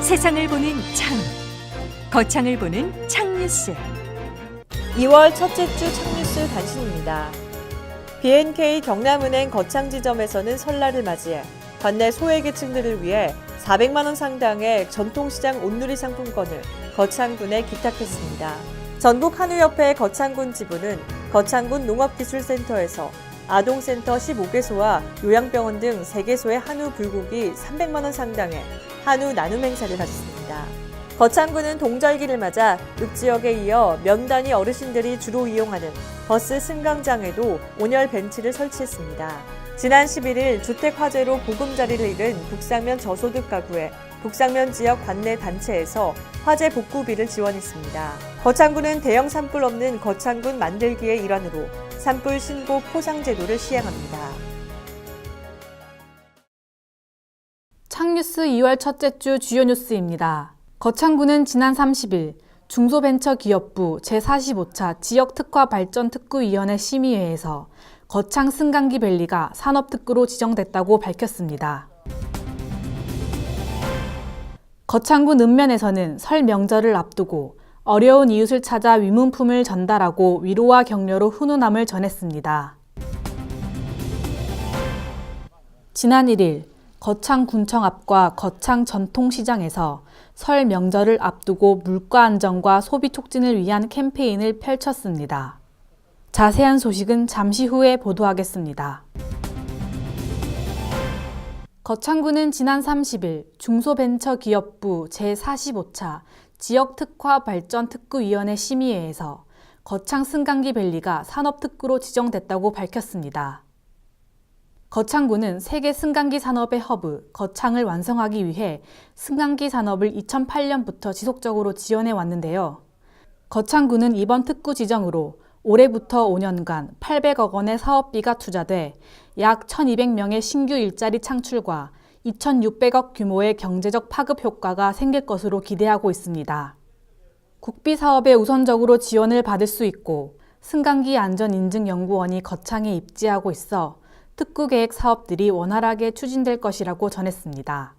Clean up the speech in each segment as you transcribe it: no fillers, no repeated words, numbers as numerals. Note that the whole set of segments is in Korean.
세상을 보는 창, 거창을 보는 창뉴스. 2월 첫째 주 창뉴스 단신입니다. B&K 경남은행 거창 지점에서는 설날을 맞이해 관내 소외계층들을 위해 400만 원 상당의 전통시장 온누리 상품권을 거창군에 기탁했습니다. 전국한우협회 거창군 지부는 거창군 농업기술센터에서 아동센터 15개소와 요양병원 등 3개소의 한우 불고기 300만 원 상당의 한우 나눔 행사를 가졌습니다. 거창군은 동절기를 맞아 읍지역에 이어 면단위 어르신들이 주로 이용하는 버스 승강장에도 온열 벤치를 설치했습니다. 지난 11일 주택 화재로 보금자리를 잃은 북상면 저소득 가구에 북상면 지역 관내 단체에서 화재 복구비를 지원했습니다. 거창군은 대형 산불 없는 거창군 만들기의 일환으로 산불 신고 포상 제도를 시행합니다. 창뉴스 2월 첫째 주 주요 뉴스입니다. 거창군은 지난 30일 중소벤처기업부 제45차 지역특화발전특구위원회 심의회에서 거창 승강기밸리가 산업특구로 지정됐다고 밝혔습니다. 거창군 읍면에서는 설 명절을 앞두고 어려운 이웃을 찾아 위문품을 전달하고 위로와 격려로 훈훈함을 전했습니다. 지난 1일 거창군청 앞과 거창 전통시장에서 설 명절을 앞두고 물가 안정과 소비 촉진을 위한 캠페인을 펼쳤습니다. 자세한 소식은 잠시 후에 보도하겠습니다. 거창군은 지난 30일 중소벤처기업부 제45차 지역특화발전특구위원회 심의회에서 거창 승강기밸리가 산업특구로 지정됐다고 밝혔습니다. 거창군은 세계 승강기 산업의 허브, 거창을 완성하기 위해 승강기 산업을 2008년부터 지속적으로 지원해 왔는데요. 거창군은 이번 특구 지정으로 올해부터 5년간 800억 원의 사업비가 투자돼 약 1,200명의 신규 일자리 창출과 2,600억 규모의 경제적 파급 효과가 생길 것으로 기대하고 있습니다. 국비 사업에 우선적으로 지원을 받을 수 있고 승강기 안전인증연구원이 거창에 입지하고 있어 특구 계획 사업들이 원활하게 추진될 것이라고 전했습니다.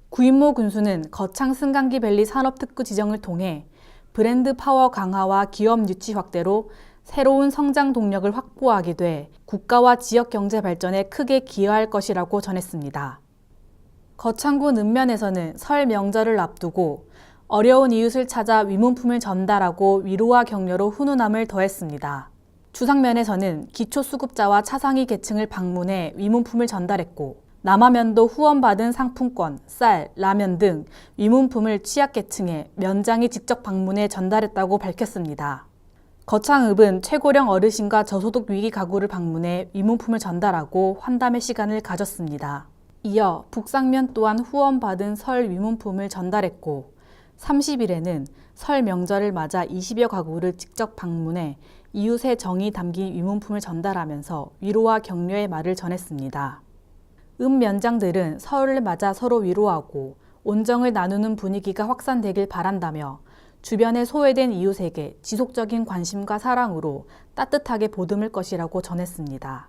구인모 군수는 거창 승강기밸리 산업특구 지정을 통해 브랜드 파워 강화와 기업 유치 확대로 새로운 성장 동력을 확보하게 돼 국가와 지역 경제 발전에 크게 기여할 것이라고 전했습니다. 거창군 읍면에서는 설 명절을 앞두고 어려운 이웃을 찾아 위문품을 전달하고 위로와 격려로 훈훈함을 더했습니다. 주상면에서는 기초수급자와 차상위 계층을 방문해 위문품을 전달했고 남하면도 후원받은 상품권, 쌀, 라면 등 위문품을 취약계층에 면장이 직접 방문해 전달했다고 밝혔습니다. 거창읍은 최고령 어르신과 저소득 위기 가구를 방문해 위문품을 전달하고 환담의 시간을 가졌습니다. 이어 북상면 또한 후원받은 설 위문품을 전달했고 30일에는 설 명절을 맞아 20여 가구를 직접 방문해 이웃의 정이 담긴 위문품을 전달하면서 위로와 격려의 말을 전했습니다. 읍면장들은 설을 맞아 서로 위로하고 온정을 나누는 분위기가 확산되길 바란다며 주변에 소외된 이웃에게 지속적인 관심과 사랑으로 따뜻하게 보듬을 것이라고 전했습니다.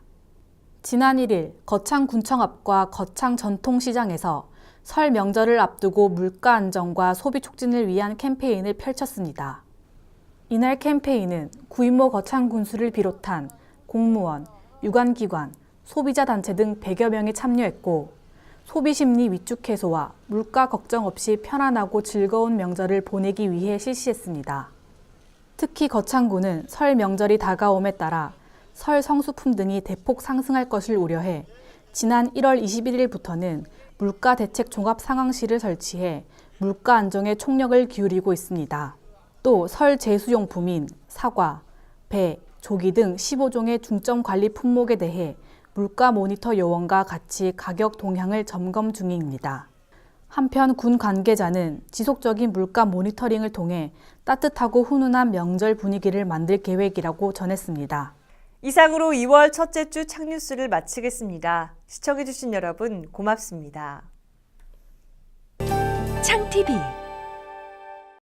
지난 1일 거창군청 앞과 거창 전통시장에서 설 명절을 앞두고 물가 안정과 소비 촉진을 위한 캠페인을 펼쳤습니다. 이날 캠페인은 구인모 거창군수를 비롯한 공무원, 유관기관, 소비자단체 등 100여 명이 참여했고 소비심리 위축 해소와 물가 걱정 없이 편안하고 즐거운 명절을 보내기 위해 실시했습니다. 특히 거창군은 설 명절이 다가옴에 따라 설 성수품 등이 대폭 상승할 것을 우려해 지난 1월 21일부터는 물가대책 종합상황실을 설치해 물가 안정에 총력을 기울이고 있습니다. 또 설 제수용품인 사과, 배, 조기 등 15종의 중점 관리 품목에 대해 물가 모니터 요원과 같이 가격 동향을 점검 중입니다. 한편 군 관계자는 지속적인 물가 모니터링을 통해 따뜻하고 훈훈한 명절 분위기를 만들 계획이라고 전했습니다. 이상으로 2월 첫째 주 창뉴스를 마치겠습니다. 시청해주신 여러분 고맙습니다. 창TV